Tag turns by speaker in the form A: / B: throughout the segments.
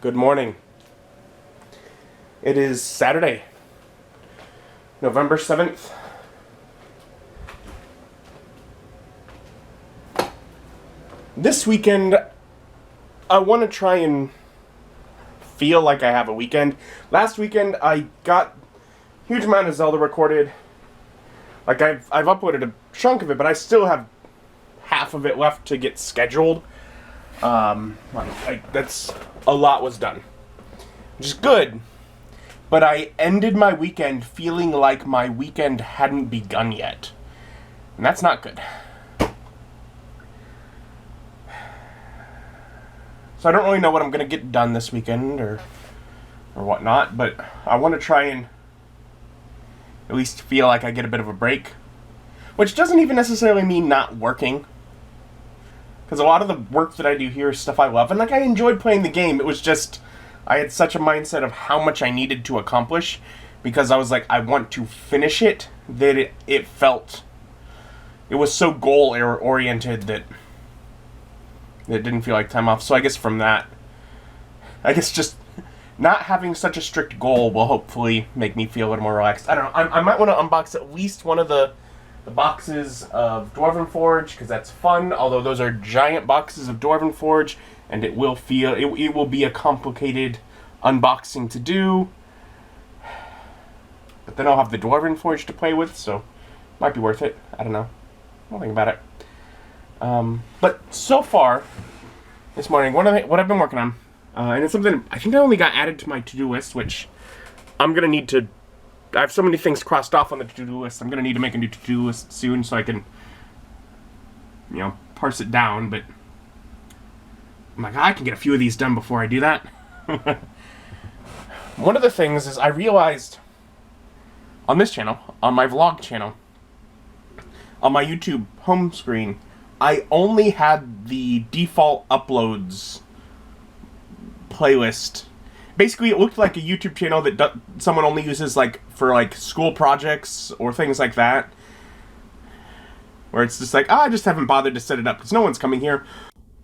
A: Good morning. It is Saturday, November 7th. This weekend, I want to try and feel like I have a weekend. Last weekend, I got a huge amount of Zelda recorded. Like, I've uploaded a chunk of it, but I still have half of it left to get scheduled. That's a lot was done, which is good. But I ended my weekend feeling like my weekend hadn't begun yet, and that's not good. So I don't really know what I'm gonna get done this weekend or whatnot, but I want to try and at least feel like I get a bit of a break, which doesn't even necessarily mean not working. Because a lot of the work that I do here is stuff I love. And, like, I enjoyed playing the game. It was just, I had such a mindset of how much I needed to accomplish. Because I was like, I want to finish it. That it felt, it was so goal-oriented that it didn't feel like time off. So I guess from that, I guess just not having such a strict goal will hopefully make me feel a little more relaxed. I don't know. I might want to unbox at least one of the boxes of Dwarven Forge, because that's fun, although those are giant boxes of Dwarven Forge, and it will be a complicated unboxing to do. But then I'll have the Dwarven Forge to play with, so it might be worth it. I don't know. I'll think about it. But so far, this morning, what I've been working on, and it's something I think I only got added to my to-do list, which I'm going to need to. I have so many things crossed off on the to-do list. I'm going to need to make a new to-do list soon so I can, parse it down. But I'm like, I can get a few of these done before I do that. One of the things is I realized on this channel, on my vlog channel, on my YouTube home screen, I only had the default uploads playlist. Basically, it looked like a YouTube channel that someone only uses for school projects or things like that, where it's just like, I just haven't bothered to set it up because no one's coming here.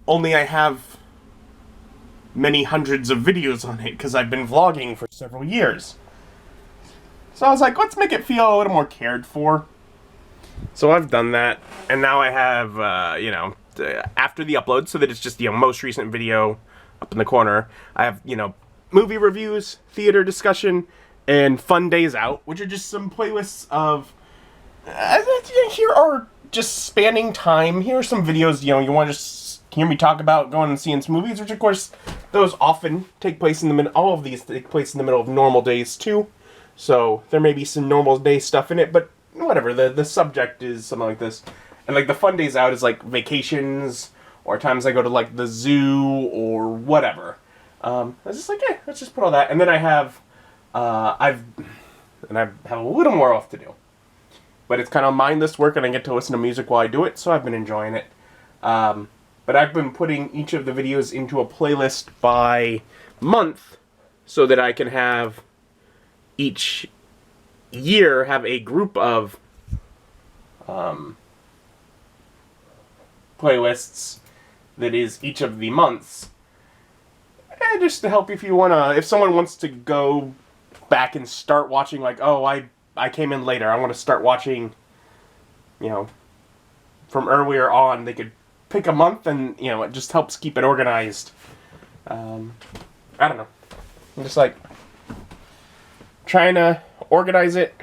A: Only I have many hundreds of videos on it because I've been vlogging for several years. So I was like, let's make it feel a little more cared for. So I've done that, and now I have, after the upload, so that it's just the most recent video up in the corner, I have, movie reviews, theater discussion, and fun days out, which are just some playlists of, here are just spanning time. Here are some videos, you want to just hear me talk about going and seeing some movies, which of course, those often take place in the middle, all of these take place in the middle of normal days too, so there may be some normal day stuff in it, but whatever, the subject is something like this. And the fun days out is vacations, or times I go to the zoo, or whatever. I was just like, let's just put all that. And then I have, I have a little more off to do. But it's kind of mindless work, and I get to listen to music while I do it, so I've been enjoying it. But I've been putting each of the videos into a playlist by month, so that I can have each year have a group of playlists that is each of the months. And just to help if someone wants to go back and start watching, I came in later, I want to start watching, from earlier on, they could pick a month and, it just helps keep it organized. I don't know. I'm just trying to organize it,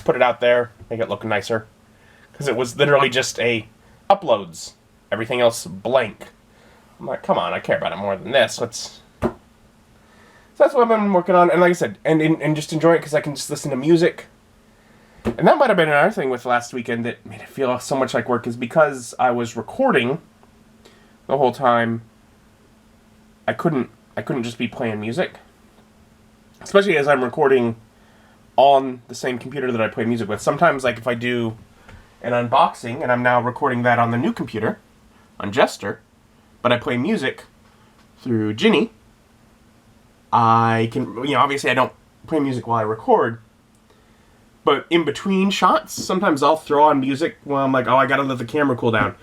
A: put it out there, make it look nicer. Because it was literally just uploads. Everything else blank. I'm like, come on, I care about it more than this. So that's what I've been working on. And like I said, and just enjoy it because I can just listen to music. And that might have been another thing with last weekend that made it feel so much like work, is because I was recording the whole time, I couldn't just be playing music. Especially as I'm recording on the same computer that I play music with. Sometimes, if I do an unboxing, and I'm now recording that on the new computer, on Jester, but I play music through Ginny, I can, obviously I don't play music while I record, but in between shots, sometimes I'll throw on music while I'm like, I gotta let the camera cool down.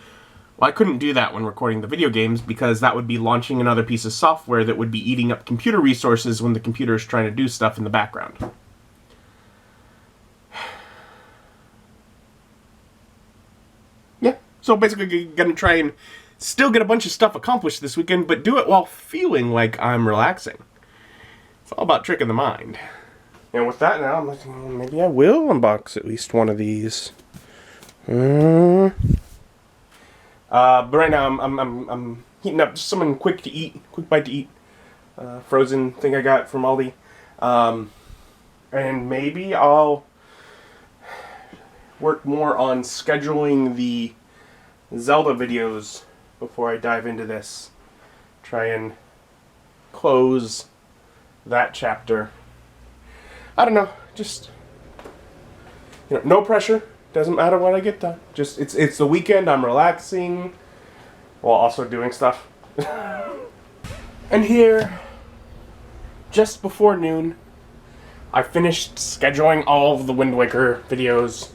A: Well, I couldn't do that when recording the video games because that would be launching another piece of software that would be eating up computer resources when the computer is trying to do stuff in the background. Yeah, so basically gonna try and still get a bunch of stuff accomplished this weekend, but do it while feeling like I'm relaxing. It's all about tricking the mind. And with that now, I'm like, maybe I will unbox at least one of these. But right now I'm heating up just something quick bite to eat. Frozen thing I got from Aldi. And maybe I'll work more on scheduling the Zelda videos before I dive into this. Try and close that chapter. I don't know, just, you know, no pressure. Doesn't matter what I get done. Just it's the weekend. I'm relaxing while also doing stuff. And here, just before noon, I finished scheduling all of the Wind Waker videos,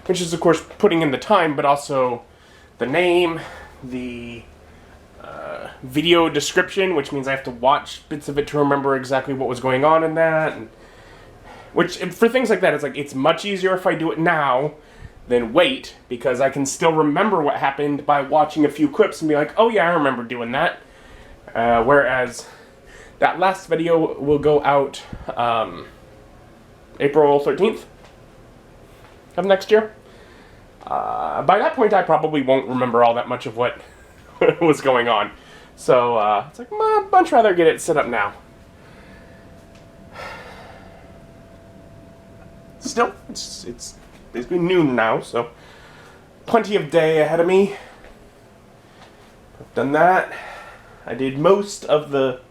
A: which is of course putting in the time, but also the name, the video description, which means I have to watch bits of it to remember exactly what was going on in that. And, which, for things like that, it's much easier if I do it now than wait, because I can still remember what happened by watching a few clips and be like, oh yeah, I remember doing that. Whereas that last video will go out April 13th of next year. By that point, I probably won't remember all that much of what was going on. So it's like, I'd much rather get it set up now. Still, it's basically noon now, so plenty of day ahead of me. I've done that. I did most of the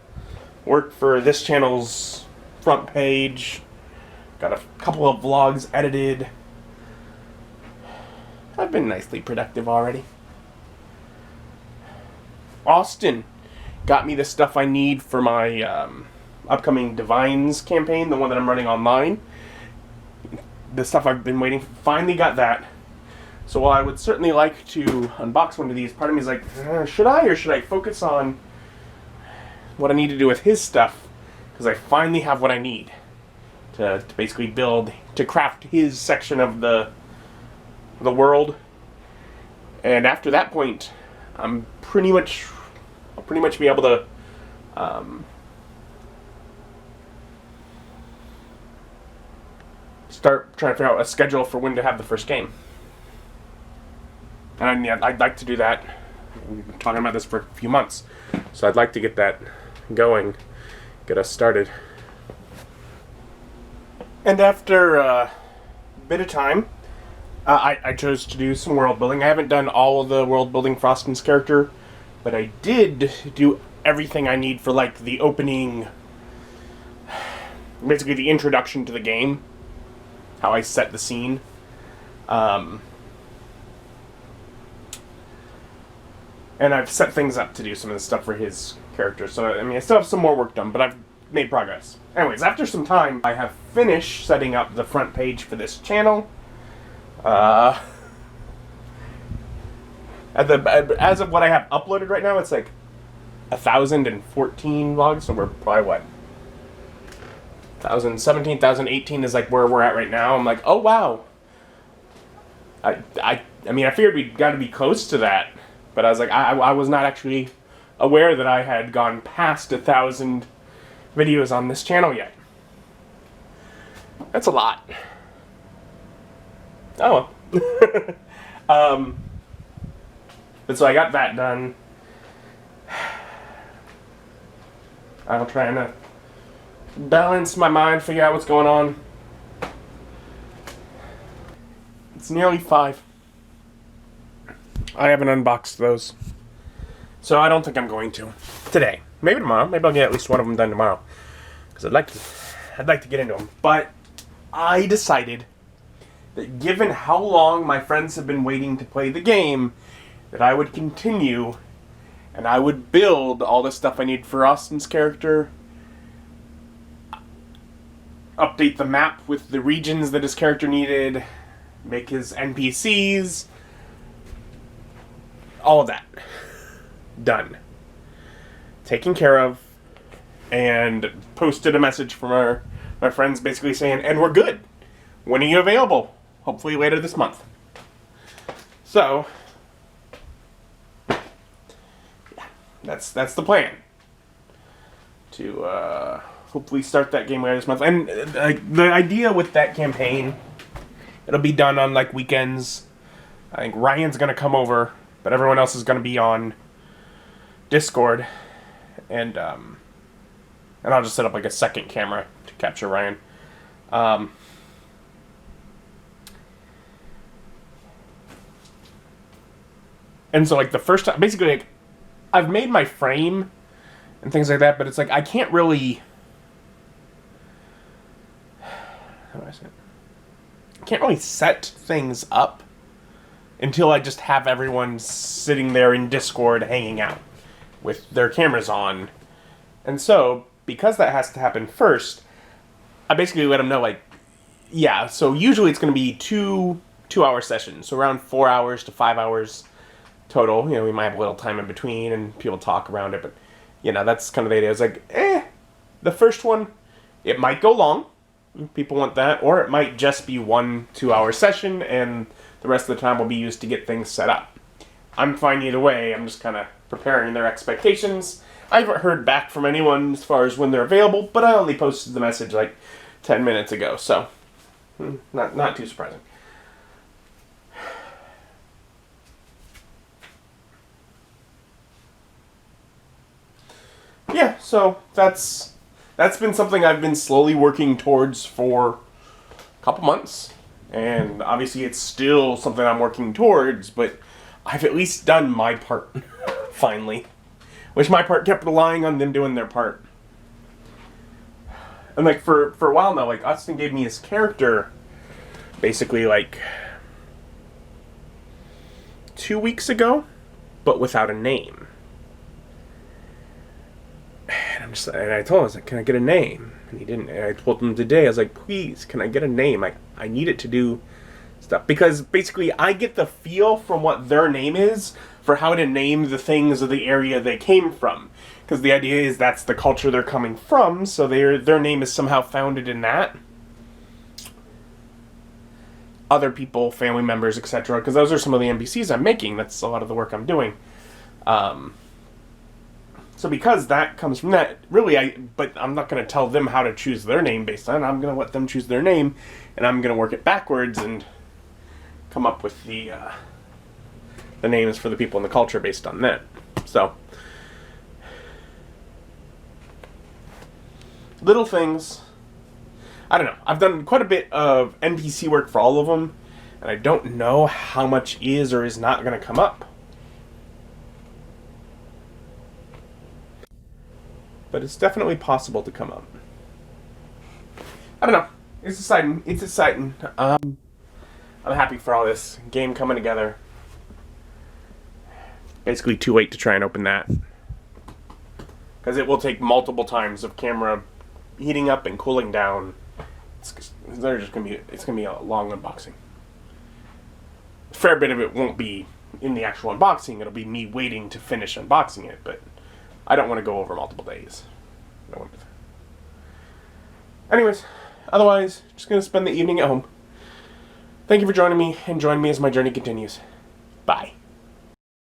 A: work for this channel's front page. Got a couple of vlogs edited. I've been nicely productive already. Austin got me the stuff I need for my upcoming Divines campaign, the one that I'm running online. The stuff I've been waiting for, finally got that. So while I would certainly like to unbox one of these, part of me is like, should I, or should I focus on what I need to do with his stuff? Because I finally have what I need to basically build, to craft his section of the world. And after that point, I'll pretty much be able to start trying to figure out a schedule for when to have the first game. And I'd like to do that. We've been talking about this for a few months, so I'd like to get that going, get us started. And after a bit of time, I chose to do some world building. I haven't done all of the world building for Austin's character, but I did do everything I need for like the opening, basically the introduction to the game, how I set the scene. And I've set things up to do some of the stuff for his character. So, I mean, I still have some more work done, but I've made progress. Anyways, after some time, I have finished setting up the front page for this channel. As of what I have uploaded right now, it's like 1,014 vlogs, so we're probably, what, 1,017, 1,018 is like where we're at right now. I'm like, oh wow. I mean, I figured we got to be close to that, but I was like, I was not actually aware that I had gone past 1,000 videos on this channel yet. That's a lot. Oh well. But so I got that done. I'm trying to balance my mind, figure out what's going on. It's nearly 5. I haven't unboxed those, so I don't think I'm going to today. Maybe tomorrow. Maybe I'll get at least one of them done tomorrow, because I'd like to get into them. But I decided that given how long my friends have been waiting to play the game, that I would continue, and I would build all the stuff I need for Austin's character, update the map with the regions that his character needed, make his NPCs, all of that done, taken care of, and posted a message from my friends basically saying, and we're good. When are you available? Hopefully later this month. So, yeah, that's the plan. To hopefully start that game later this month. And the idea with that campaign, it'll be done on like weekends. I think Ryan's gonna come over, but everyone else is gonna be on Discord, and I'll just set up like a second camera to capture Ryan. And so like the first time, basically like I've made my frame and things like that, but it's like I can't really, how do I say it? I can't really set things up until I just have everyone sitting there in Discord hanging out with their cameras on. And so, because that has to happen first, I basically let them know, like, yeah, so usually it's going to be two-hour sessions, so around 4 hours to 5 hours total. You know, we might have a little time in between and people talk around it, but, you know, that's kind of the idea. It's like, the first one, it might go long. People want that, or it might just be 1 2-hour session, and the rest of the time will be used to get things set up. I'm fine either way. I'm just kind of preparing their expectations. I haven't heard back from anyone as far as when they're available, but I only posted the message like 10 minutes ago, so not too surprising. Yeah, so that's been something I've been slowly working towards for a couple months. And obviously it's still something I'm working towards, but I've at least done my part, finally. Which my part kept relying on them doing their part. And like for a while now, like Austin gave me his character basically like 2 weeks ago, but without a name. And I told him, I was like, can I get a name? And he didn't. And I told him today, I was like, please, can I get a name? I need it to do stuff. Because basically, I get the feel from what their name is for how to name the things of the area they came from. Because the idea is that's the culture they're coming from, so their name is somehow founded in that. Other people, family members, etc. Because those are some of the NPCs I'm making. That's a lot of the work I'm doing. So because that comes from that, really, but I'm not going to tell them how to choose their name based on it. I'm going to let them choose their name, and I'm going to work it backwards and come up with the names for the people in the culture based on that. So, little things. I don't know. I've done quite a bit of NPC work for all of them, and I don't know how much is or is not going to come up. But it's definitely possible to come up. I don't know. It's exciting. It's exciting. I'm happy for all this game coming together. Basically too late to try and open that. Because it will take multiple times of camera heating up and cooling down. It's gonna be a long unboxing. A fair bit of it won't be in the actual unboxing. It'll be me waiting to finish unboxing it, but I don't want to go over multiple days. Anyways, otherwise, just going to spend the evening at home. Thank you for joining me, and join me as my journey continues. Bye.